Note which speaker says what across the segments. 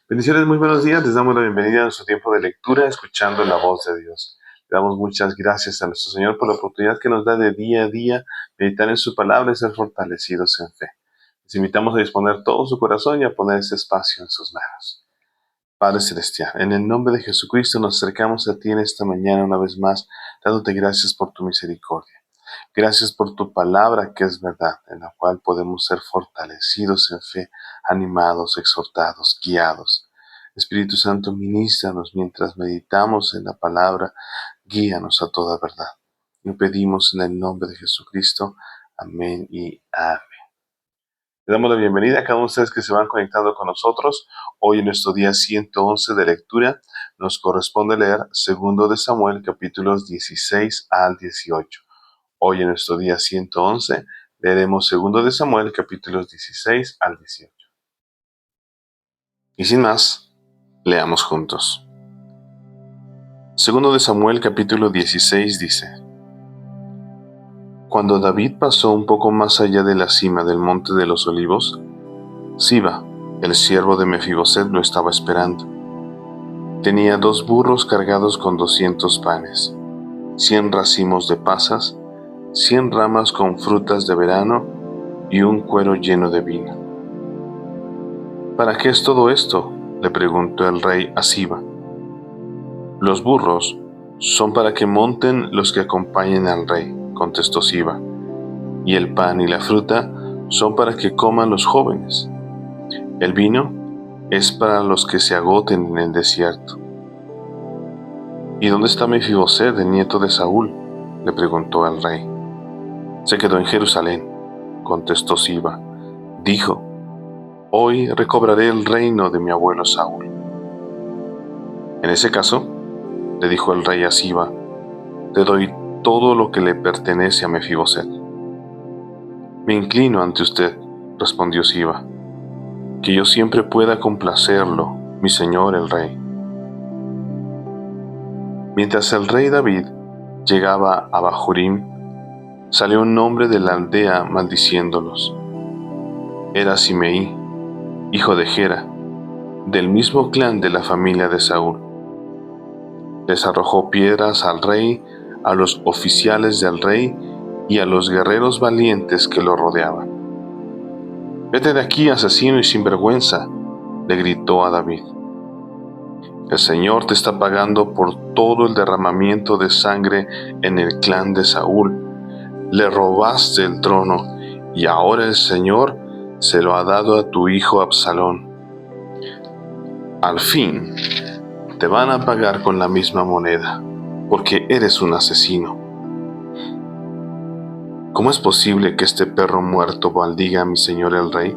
Speaker 1: Bendiciones, muy buenos días. Les damos la bienvenida a nuestro tiempo de lectura, escuchando la voz de Dios. Le damos muchas gracias a nuestro Señor por la oportunidad que nos da de día a día meditar en su palabra y ser fortalecidos en fe. Les invitamos a disponer todo su corazón y a poner ese espacio en sus manos. Padre Celestial, en el nombre de Jesucristo nos acercamos a ti en esta mañana una vez más, dándote gracias por tu misericordia. Gracias por tu palabra que es verdad, en la cual podemos ser fortalecidos en fe, animados, exhortados, guiados. Espíritu Santo, ministranos mientras meditamos en la palabra, guíanos a toda verdad. Lo pedimos en el nombre de Jesucristo. Amén y amén. Le damos la bienvenida a cada uno de ustedes que se van conectando con nosotros. Hoy en nuestro día 111 de lectura nos corresponde leer 2 de Samuel capítulos 16 al 18. Hoy en nuestro día 111 leeremos 2 de Samuel capítulos 16 al 18. Y sin más, leamos juntos. 2 de Samuel capítulo 16 dice: Cuando David pasó un poco más allá de la cima del monte de los olivos, Siba, el siervo de Mefiboset, lo estaba esperando. Tenía 2 burros cargados con 200 panes, 100 racimos de pasas, 100 ramas con frutas de verano y un cuero lleno de vino. ¿Para qué es todo esto?, le preguntó el rey a Siba. Los burros son para que monten los que acompañen al rey, contestó Siba, y el pan y la fruta son para que coman los jóvenes. El vino es para los que se agoten en el desierto. ¿Y dónde está Mefiboset, el nieto de Saúl?, le preguntó el rey. Se quedó en Jerusalén, contestó Siba. Dijo: Hoy recobraré el reino de mi abuelo Saúl. En ese caso, le dijo el rey a Siba, te doy todo lo que le pertenece a Mefiboset. Me inclino ante usted, respondió Siba, que yo siempre pueda complacerlo, mi señor el rey. Mientras el rey David llegaba a Bahurim, salió un hombre de la aldea maldiciéndolos. Era Simeí, hijo de Gera, del mismo clan de la familia de Saúl. Les arrojó piedras al rey, a los oficiales del rey y a los guerreros valientes que lo rodeaban. Vete de aquí, asesino y sinvergüenza, le gritó a David. El Señor te está pagando por todo el derramamiento de sangre en el clan de Saúl. Le robaste el trono y ahora el Señor se lo ha dado a tu hijo Absalón. Al fin te van a pagar con la misma moneda, porque eres un asesino. ¿Cómo es posible que este perro muerto maldiga a mi señor el rey?,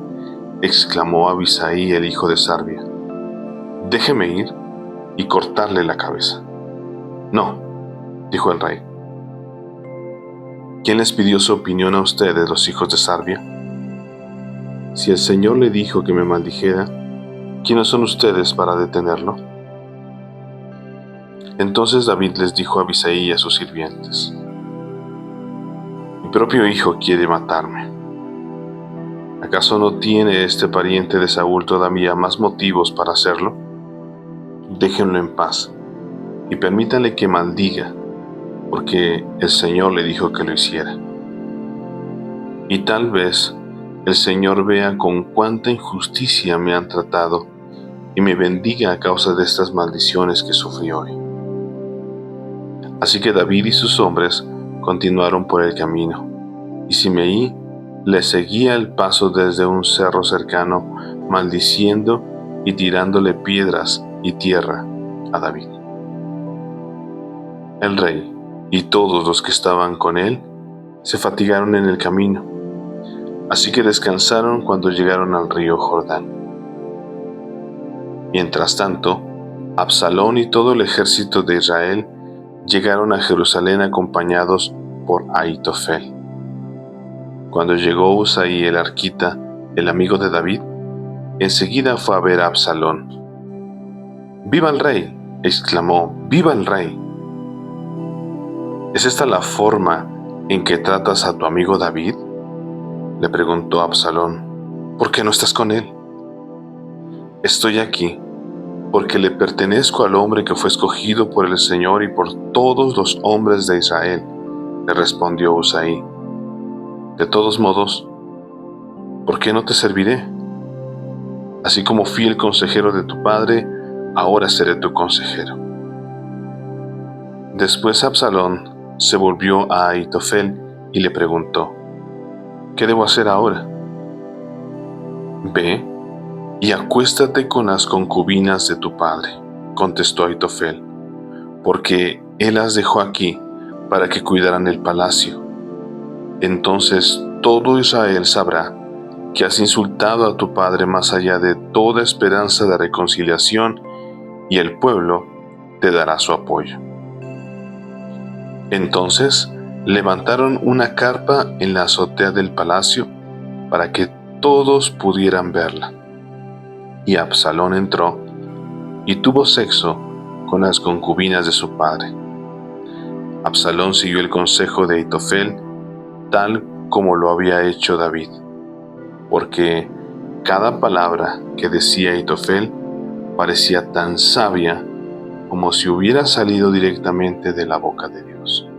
Speaker 1: exclamó Abisaí, el hijo de Sarbia. Déjeme ir y cortarle la cabeza. No, dijo el rey. ¿Quién les pidió su opinión a ustedes, los hijos de Sarbia? Si el Señor le dijo que me maldijera, ¿quiénes son ustedes para detenerlo? Entonces David les dijo a Abisaí y a sus sirvientes: Mi propio hijo quiere matarme. ¿Acaso no tiene este pariente de Saúl todavía más motivos para hacerlo? Déjenlo en paz y permítanle que maldiga, porque el Señor le dijo que lo hiciera. Y tal vez el Señor vea con cuánta injusticia me han tratado y me bendiga a causa de estas maldiciones que sufrí hoy. Así que David y sus hombres continuaron por el camino, y Simeí le seguía el paso desde un cerro cercano, maldiciendo y tirándole piedras y tierra a David. El rey y todos los que estaban con él se fatigaron en el camino, así que descansaron cuando llegaron al río Jordán. Mientras tanto, Absalón y todo el ejército de Israel llegaron a Jerusalén acompañados por Ahitofel. Cuando llegó Usaí el arquita, el amigo de David, enseguida fue a ver a Absalón. ¡Viva el rey!, exclamó. ¡Viva el rey! ¿Es esta la forma en que tratas a tu amigo David?, le preguntó Absalón. ¿Por qué no estás con él? Estoy aquí, porque le pertenezco al hombre que fue escogido por el Señor y por todos los hombres de Israel, le respondió Usaí. De todos modos, ¿por qué no te serviré? Así como fui el consejero de tu padre, ahora seré tu consejero. Después Absalón se volvió a Ahitofel y le preguntó: ¿qué debo hacer ahora? Ve y acuéstate con las concubinas de tu padre, contestó Ahitofel, porque él las dejó aquí para que cuidaran el palacio. Entonces todo Israel sabrá que has insultado a tu padre más allá de toda esperanza de reconciliación, y el pueblo te dará su apoyo. Entonces levantaron una carpa en la azotea del palacio para que todos pudieran verla. Y Absalón entró y tuvo sexo con las concubinas de su padre. Absalón siguió el consejo de Ahitofel, tal como lo había hecho David, porque cada palabra que decía Ahitofel parecía tan sabia como si hubiera salido directamente de la boca de Dios.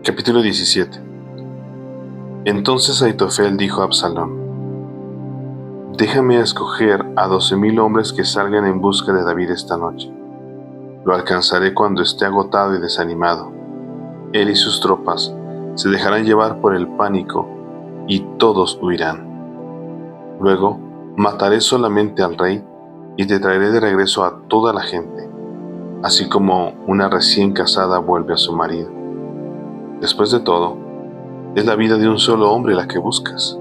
Speaker 1: Capítulo 17. Entonces Ahitofel dijo a Absalón: déjame escoger a 12,000 hombres que salgan en busca de David esta noche. Lo alcanzaré cuando esté agotado y desanimado. Él y sus tropas se dejarán llevar por el pánico y todos huirán. Luego mataré solamente al rey y te traeré de regreso a toda la gente, así como una recién casada vuelve a su marido. Después de todo, es la vida de un solo hombre la que buscas.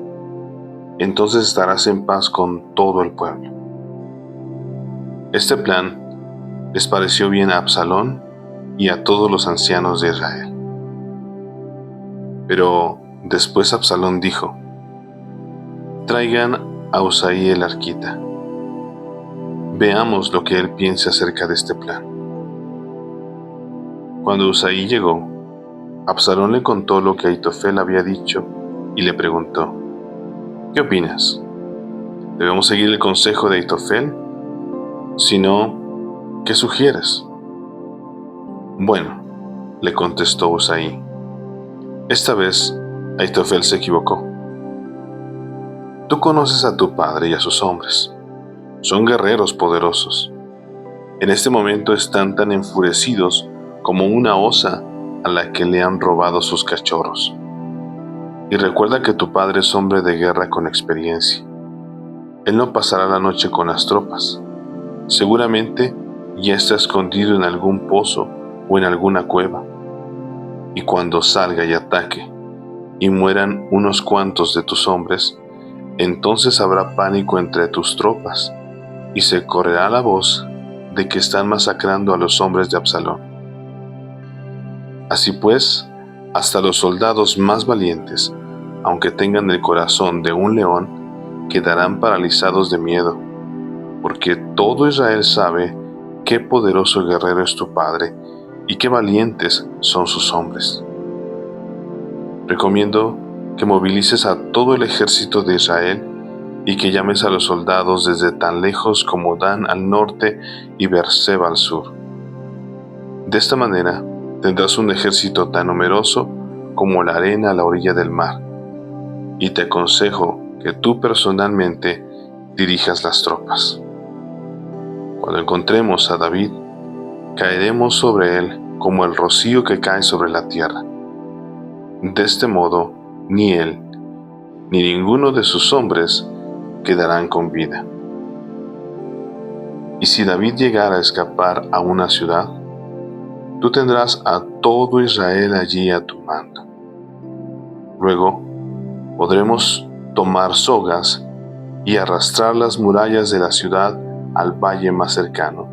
Speaker 1: Entonces estarás en paz con todo el pueblo. Este plan les pareció bien a Absalón y a todos los ancianos de Israel. Pero después Absalón dijo: traigan a Usaí el arquita. Veamos lo que él piensa acerca de este plan. Cuando Usaí llegó, Absalón le contó lo que Ahitofel había dicho y le preguntó: ¿qué opinas? ¿Debemos seguir el consejo de Ahitofel? Si no, ¿qué sugieres? Bueno, le contestó Usaí, esta vez Ahitofel se equivocó. Tú conoces a tu padre y a sus hombres. Son guerreros poderosos. En este momento están tan enfurecidos como una osa a la que le han robado sus cachorros. Y recuerda que tu padre es hombre de guerra con experiencia. Él no pasará la noche con las tropas. Seguramente ya está escondido en algún pozo o en alguna cueva. Y cuando salga y ataque y mueran unos cuantos de tus hombres, entonces habrá pánico entre tus tropas y se correrá la voz de que están masacrando a los hombres de Absalón. Así pues, hasta los soldados más valientes, aunque tengan el corazón de un león, quedarán paralizados de miedo, porque todo Israel sabe qué poderoso guerrero es tu padre y qué valientes son sus hombres. Recomiendo que movilices a todo el ejército de Israel y que llames a los soldados desde tan lejos como Dan al norte y Beerseba al sur. De esta manera tendrás un ejército tan numeroso como la arena a la orilla del mar, y te aconsejo que tú personalmente dirijas las tropas. Cuando encontremos a David, caeremos sobre él como el rocío que cae sobre la tierra. De este modo, ni él ni ninguno de sus hombres quedarán con vida. Y si David llegara a escapar a una ciudad, tú tendrás a todo Israel allí a tu mando. Luego podremos tomar sogas y arrastrar las murallas de la ciudad al valle más cercano,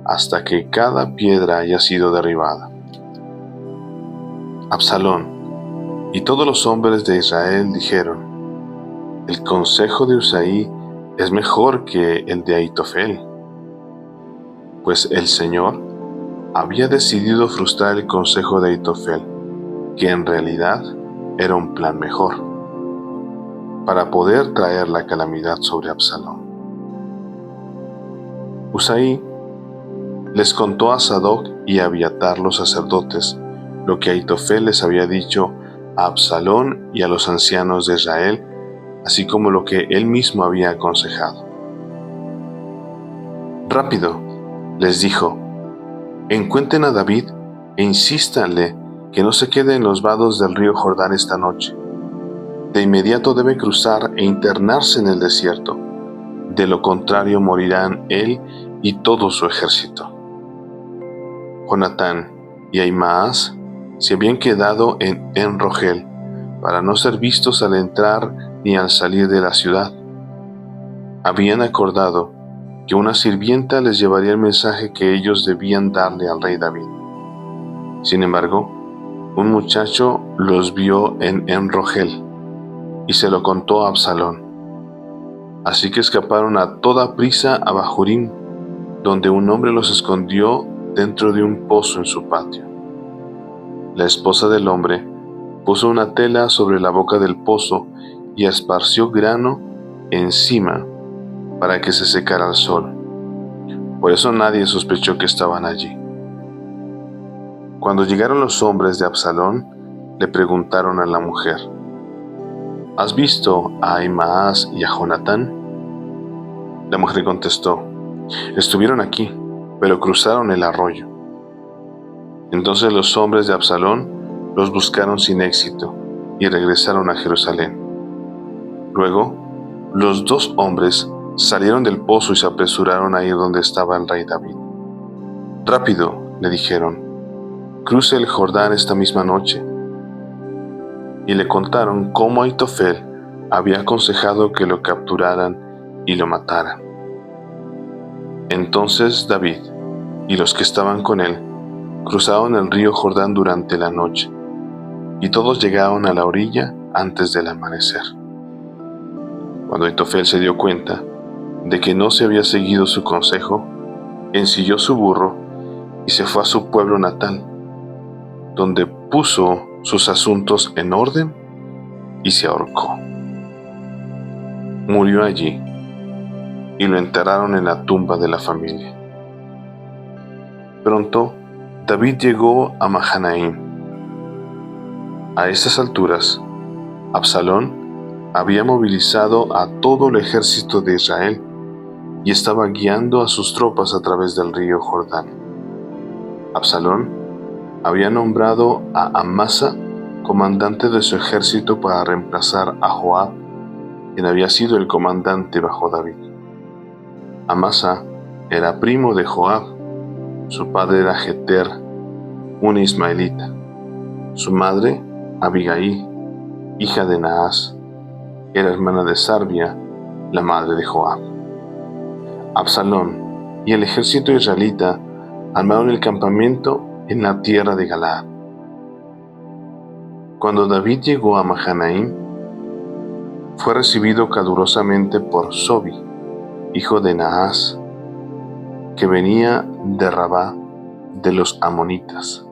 Speaker 1: hasta que cada piedra haya sido derribada. Absalón y todos los hombres de Israel dijeron: el consejo de Usaí es mejor que el de Ahitofel, pues el Señor había decidido frustrar el consejo de Ahitofel, que en realidad era un plan mejor, para poder traer la calamidad sobre Absalón. Husai les contó a Sadoc y a Abiatar los sacerdotes lo que Ahitofel les había dicho a Absalón y a los ancianos de Israel, así como lo que él mismo había aconsejado. Rápido, les dijo, encuentren a David e insístanle que no se quede en los vados del río Jordán esta noche. De inmediato debe cruzar e internarse en el desierto. De lo contrario morirán él y todo su ejército. Jonatán y Ahimaas se habían quedado en En-Rogel para no ser vistos al entrar ni al salir de la ciudad. Habían acordado que una sirvienta les llevaría el mensaje que ellos debían darle al rey David. Sin embargo, un muchacho los vio en En-Rogel y se lo contó a Absalón. Así que escaparon a toda prisa a Bahurim, donde un hombre los escondió dentro de un pozo en su patio. La esposa del hombre puso una tela sobre la boca del pozo y esparció grano encima para que se secara al sol. Por eso nadie sospechó que estaban allí. Cuando llegaron los hombres de Absalón, le preguntaron a la mujer, ¿has visto a Ahimaas y a Jonatán? La mujer contestó, estuvieron aquí, pero cruzaron el arroyo. Entonces los hombres de Absalón los buscaron sin éxito y regresaron a Jerusalén. Luego, los dos hombres salieron del pozo y se apresuraron a ir donde estaba el rey David. Rápido, le dijeron, cruce el Jordán esta misma noche. Y le contaron cómo Ahitofel había aconsejado que lo capturaran y lo mataran. Entonces David y los que estaban con él cruzaron el río Jordán durante la noche, y todos llegaron a la orilla antes del amanecer. Cuando Ahitofel se dio cuenta de que no se había seguido su consejo, ensilló su burro y se fue a su pueblo natal, donde puso sus asuntos en orden y se ahorcó. Murió allí y lo enterraron en la tumba de la familia. Pronto, David llegó a Mahanaim. A estas alturas, Absalón había movilizado a todo el ejército de Israel y estaba guiando a sus tropas a través del río Jordán. Absalón había nombrado a Amasa comandante de su ejército para reemplazar a Joab, quien había sido el comandante bajo David. Amasa era primo de Joab. Su padre era Jeter, un ismaelita. Su madre, Abigail, hija de Naas, era hermana de Sarbia, la madre de Joab. Absalón y el ejército israelita armaron el campamento en la tierra de Galaad. Cuando David llegó a Mahanaim, fue recibido calurosamente por Sobi, hijo de Naas, que venía de Rabá de los amonitas,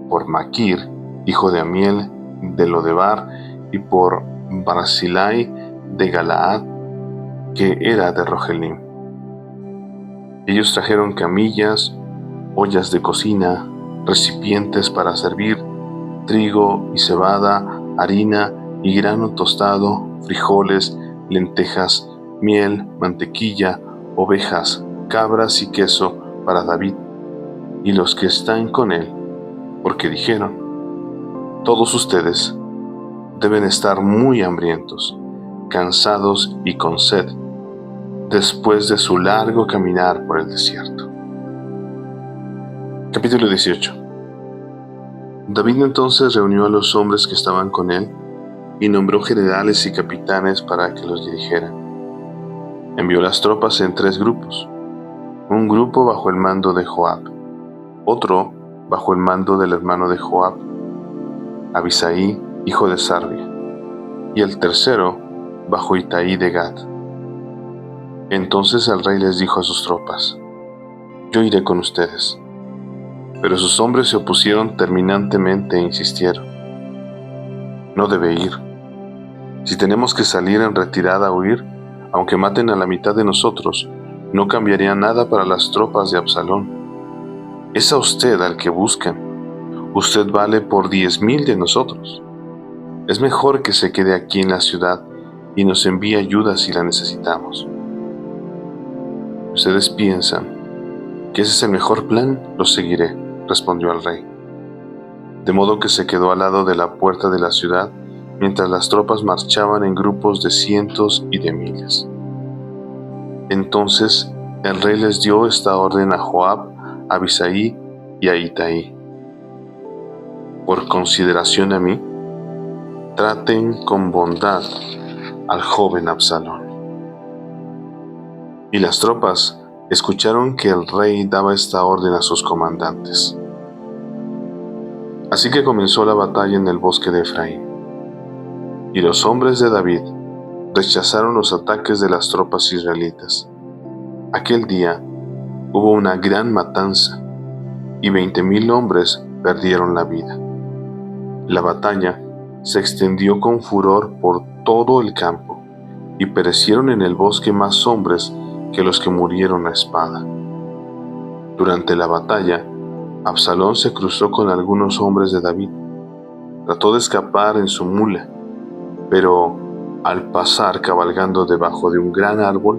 Speaker 1: por Maquir, hijo de Amiel de Lodebar, y por Barzillai de Galaad, que era de Rogelim. Ellos trajeron camillas, ollas de cocina, recipientes para servir, trigo y cebada, harina y grano tostado, frijoles, lentejas, miel, mantequilla, ovejas, cabras y queso para David y los que están con él, porque dijeron, todos ustedes deben estar muy hambrientos, cansados y con sed, después de su largo caminar por el desierto. Capítulo 18. David entonces reunió a los hombres que estaban con él y nombró generales y capitanes para que los dirigieran. Envió las tropas en 3 grupos, un grupo bajo el mando de Joab, otro bajo el mando del hermano de Joab, Abisai, hijo de Sarbia, y el tercero bajo Itaí de Gad. Entonces el rey les dijo a sus tropas, yo iré con ustedes. Pero sus hombres se opusieron terminantemente e insistieron, no debe ir. Si tenemos que salir en retirada a huir, aunque maten a la mitad de nosotros, no cambiaría nada para las tropas de Absalón. Es a usted al que buscan. Usted vale por 10,000 de nosotros. Es mejor que se quede aquí en la ciudad y nos envíe ayuda si la necesitamos. Ustedes piensan que ese es el mejor plan, lo seguiré, respondió el rey. De modo que se quedó al lado de la puerta de la ciudad mientras las tropas marchaban en grupos de cientos y de miles. Entonces el rey les dio esta orden a Joab, a Abisai y a Itaí. Por consideración a mí, traten con bondad al joven Absalón. Y las tropas escucharon que el rey daba esta orden a sus comandantes. Así que comenzó la batalla en el bosque de Efraín. Y los hombres de David rechazaron los ataques de las tropas israelitas. Aquel día hubo una gran matanza y 20,000 hombres perdieron la vida. La batalla se extendió con furor por todo el campo y perecieron en el bosque más hombres que los que murieron a espada. Durante la batalla, Absalón se cruzó con algunos hombres de David. Trató de escapar en su mula, pero al pasar cabalgando debajo de un gran árbol,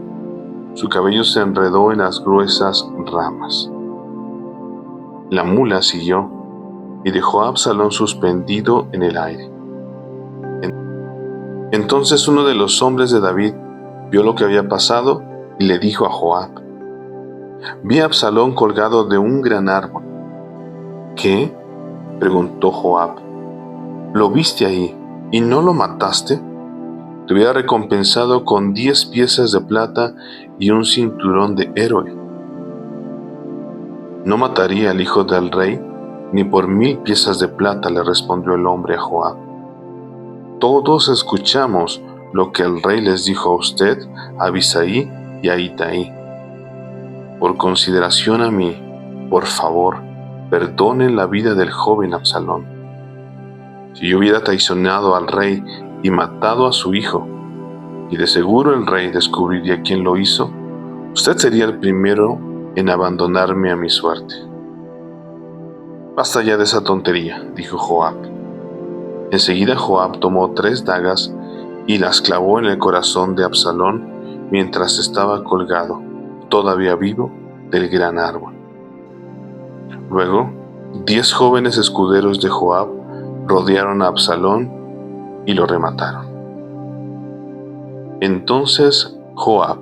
Speaker 1: su cabello se enredó en las gruesas ramas. La mula siguió y dejó a Absalón suspendido en el aire. Entonces uno de los hombres de David vio lo que había pasado y le dijo a Joab: «Vi a Absalón colgado de un gran árbol». «¿Qué?», preguntó Joab. «¿Lo viste ahí y no lo mataste? Te hubiera recompensado con 10 piezas de plata y un cinturón de héroe». «No mataría al hijo del rey ni por 1,000 piezas de plata», le respondió el hombre a Joab. «Todos escuchamos lo que el rey les dijo a usted, a Abisai y a Itaí. Por consideración a mí, por favor, perdonen la vida del joven Absalón. Si yo hubiera traicionado al rey y matado a su hijo, y de seguro el rey descubriría quién lo hizo, usted sería el primero en abandonarme a mi suerte». «Basta ya de esa tontería», dijo Joab. Enseguida Joab tomó 3 dagas y las clavó en el corazón de Absalón mientras estaba colgado, todavía vivo, del gran árbol. Luego, 10 jóvenes escuderos de Joab rodearon a Absalón y lo remataron. Entonces Joab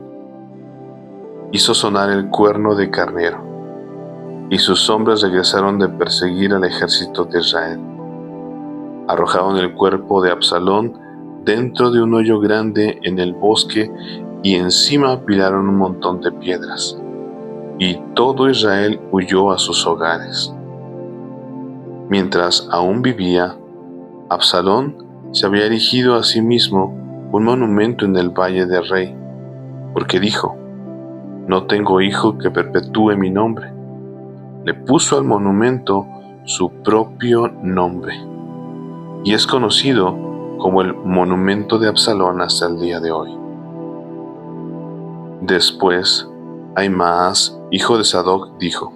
Speaker 1: hizo sonar el cuerno de carnero, y sus hombres regresaron de perseguir al ejército de Israel. Arrojaron el cuerpo de Absalón dentro de un hoyo grande en el bosque y encima apilaron un montón de piedras, y todo Israel huyó a sus hogares. Mientras aún vivía, Absalón se había erigido a sí mismo un monumento en el valle de Rey, porque dijo: «No tengo hijo que perpetúe mi nombre». Le puso al monumento su propio nombre, y es conocido como el monumento de Absalón hasta el día de hoy. Después, Ahimaas, hijo de Sadoc, dijo: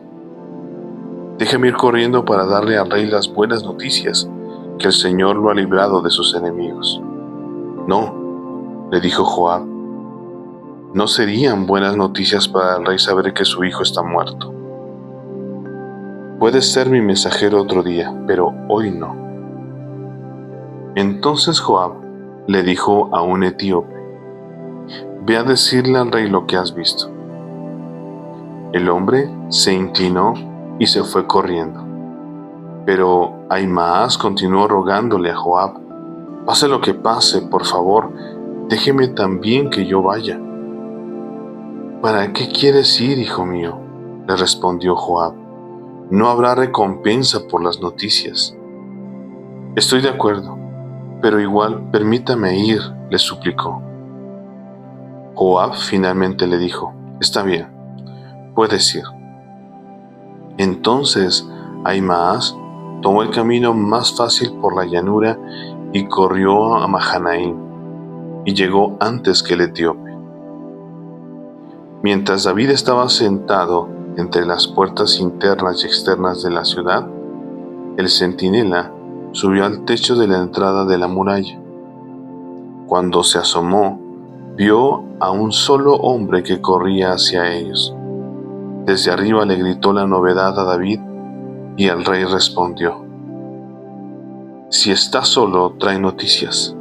Speaker 1: «Déjame ir corriendo para darle al rey las buenas noticias, que el Señor lo ha librado de sus enemigos». «No», le dijo Joab, «no serían buenas noticias para el rey saber que su hijo está muerto. Puedes ser mi mensajero otro día, pero hoy no». Entonces Joab le dijo a un etíope: «Ve a decirle al rey lo que has visto». El hombre se inclinó y se fue corriendo. Pero Ahimaas continuó rogándole a Joab: «Pase lo que pase, por favor, déjeme también que yo vaya». «¿Para qué quieres ir, hijo mío?», le respondió Joab. «No habrá recompensa por las noticias». «Estoy de acuerdo, pero igual permítame ir», le suplicó. Joab finalmente le dijo: «Está bien, puedes ir». Entonces Ahimaas tomó el camino más fácil por la llanura y corrió a Mahanaim, y llegó antes que el etíope. Mientras David estaba sentado entre las puertas internas y externas de la ciudad, el centinela subió al techo de la entrada de la muralla. Cuando se asomó, vio a un solo hombre que corría hacia ellos. Desde arriba le gritó la novedad a David y el rey respondió: «Si está solo, trae noticias».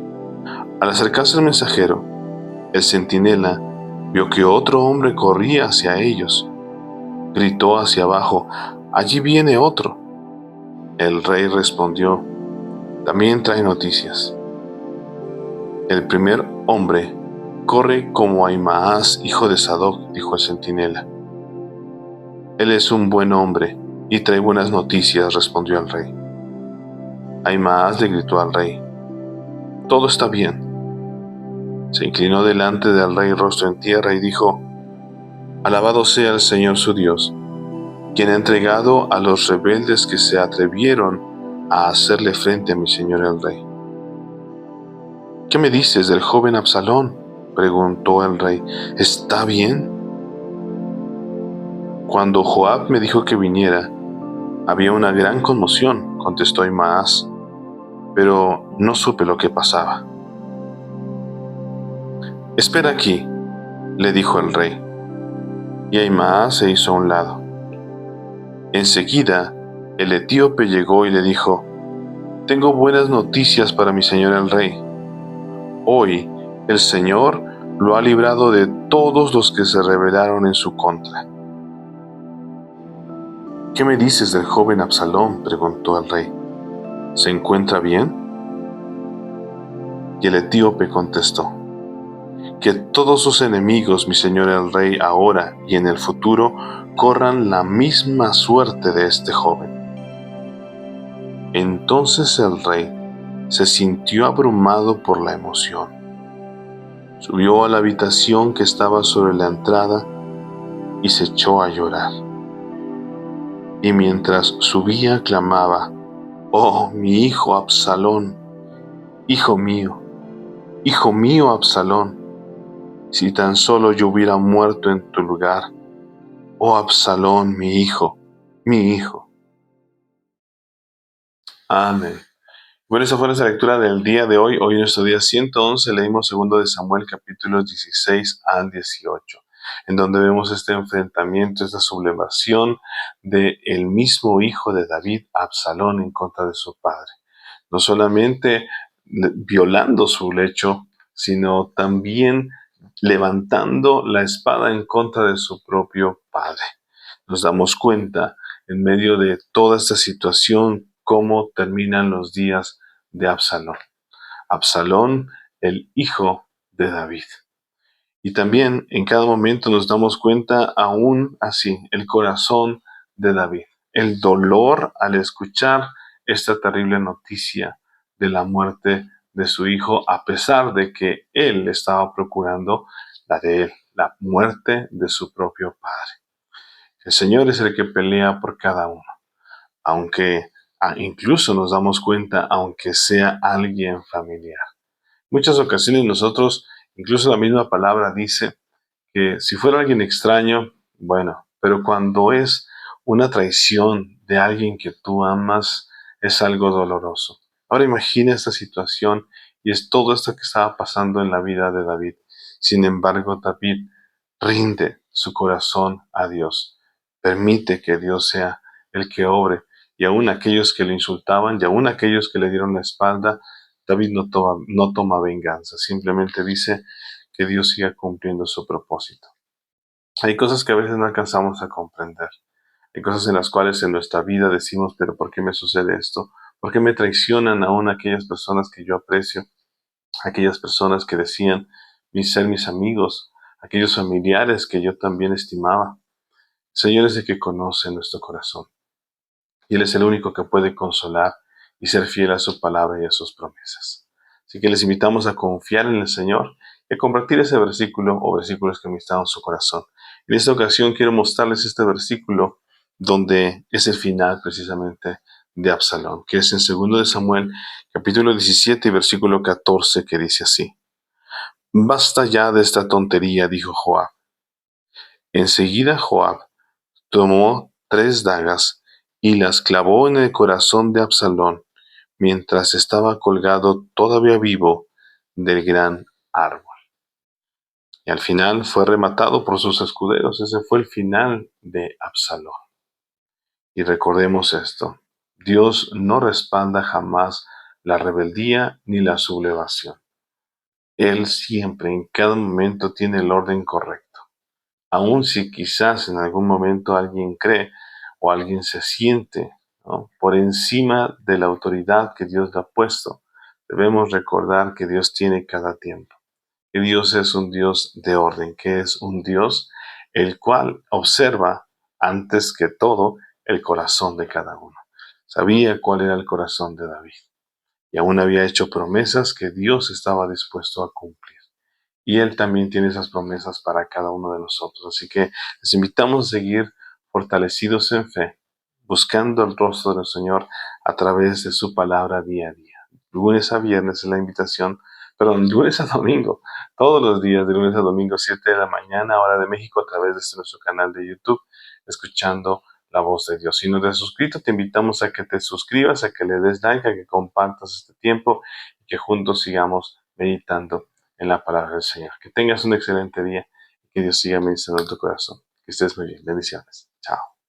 Speaker 1: Al acercarse el mensajero, el centinela vio que otro hombre corría hacia ellos. Gritó hacia abajo: «Allí viene otro». El rey respondió: «También trae noticias». «El primer hombre corre como Ahimaas, hijo de Sadoc», dijo el centinela. «Él es un buen hombre y trae buenas noticias», respondió el rey. Ahimaas le gritó al rey: «Todo está bien». Se inclinó delante del rey rostro en tierra y dijo: «Alabado sea el Señor su Dios, quien ha entregado a los rebeldes que se atrevieron a hacerle frente a mi señor el rey». «¿Qué me dices del joven Absalón?», preguntó el rey. «¿Está bien?». «Cuando Joab me dijo que viniera, había una gran conmoción», contestó Ahimaas, «pero no supe lo que pasaba». «Espera aquí», le dijo el rey, y Ahimaas se hizo a un lado. Enseguida, el etíope llegó y le dijo: «Tengo buenas noticias para mi señor el rey. Hoy el Señor lo ha librado de todos los que se rebelaron en su contra». «¿Qué me dices del joven Absalón?», preguntó el rey. «¿Se encuentra bien?». Y el etíope contestó: «Que todos sus enemigos, mi señor el rey, ahora y en el futuro, corran la misma suerte de este joven». Entonces el rey se sintió abrumado por la emoción. Subió a la habitación que estaba sobre la entrada y se echó a llorar. Y mientras subía clamaba: «Oh, mi hijo Absalón, hijo mío Absalón, si tan solo yo hubiera muerto en tu lugar. Oh Absalón, mi hijo, mi hijo». Amén. Bueno, esa fue nuestra lectura del día de hoy. Hoy en nuestro día 111 leímos 2 de Samuel capítulos 16 al 18, en donde vemos este enfrentamiento, esta sublevación del mismo hijo de David, Absalón, en contra de su padre. No solamente violando su lecho, sino también levantando la espada en contra de su propio padre. Nos damos cuenta, en medio de toda esta situación, cómo terminan los días de Absalón. Absalón, el hijo de David. Y también en cada momento nos damos cuenta, aún así, el corazón de David, el dolor al escuchar esta terrible noticia de la muerte de su hijo, a pesar de que él estaba procurando la de él, la muerte de su propio padre. El Señor es el que pelea por cada uno, aunque incluso nos damos cuenta, aunque sea alguien familiar. Muchas ocasiones nosotros, incluso la misma palabra dice que si fuera alguien extraño, bueno, pero cuando es una traición de alguien que tú amas, es algo doloroso. Ahora imagina esta situación y es todo esto que estaba pasando en la vida de David. Sin embargo, David rinde su corazón a Dios. Permite que Dios sea el que obre. Y aún aquellos que le insultaban, y aún aquellos que le dieron la espalda, David no toma venganza. Simplemente dice que Dios siga cumpliendo su propósito. Hay cosas que a veces no alcanzamos a comprender. Hay cosas en las cuales en nuestra vida decimos: ¿pero por qué me sucede esto? ¿Por qué me traicionan aún aquellas personas que yo aprecio? Aquellas personas que decían ser mis amigos, aquellos familiares que yo también estimaba. El Señor es el que conoce nuestro corazón. Y Él es el único que puede consolar y ser fiel a su palabra y a sus promesas. Así que les invitamos a confiar en el Señor y a compartir ese versículo o versículos que ministraron su corazón. En esta ocasión quiero mostrarles este versículo donde es el final precisamente de Absalón, que es en 2 de Samuel, capítulo 17 y versículo 14, que dice así: «Basta ya de esta tontería», dijo Joab. Enseguida Joab tomó 3 dagas y las clavó en el corazón de Absalón, mientras estaba colgado todavía vivo del gran árbol. Y al final fue rematado por sus escuderos. Ese fue el final de Absalón. Y recordemos esto: Dios no respalda jamás la rebeldía ni la sublevación. Él siempre, en cada momento, tiene el orden correcto. Aun si quizás en algún momento alguien cree o alguien se siente, ¿no?, por encima de la autoridad que Dios le ha puesto, debemos recordar que Dios tiene cada tiempo, que Dios es un Dios de orden, que es un Dios el cual observa antes que todo el corazón de cada uno. Sabía cuál era el corazón de David y aún había hecho promesas que Dios estaba dispuesto a cumplir. Y Él también tiene esas promesas para cada uno de nosotros. Así que les invitamos a seguir fortalecidos en fe, buscando el rostro del Señor a través de su palabra día a día. Lunes a viernes es la invitación, perdón, lunes a domingo, todos los días de lunes a domingo, 7 de la mañana, hora de México, a través de nuestro canal de YouTube, escuchando la voz de Dios. Si no te has suscrito, te invitamos a que te suscribas, a que le des like, a que compartas este tiempo y que juntos sigamos meditando en la palabra del Señor. Que tengas un excelente día y que Dios siga ministrando en tu corazón. Que estés muy bien. Bendiciones. Chao.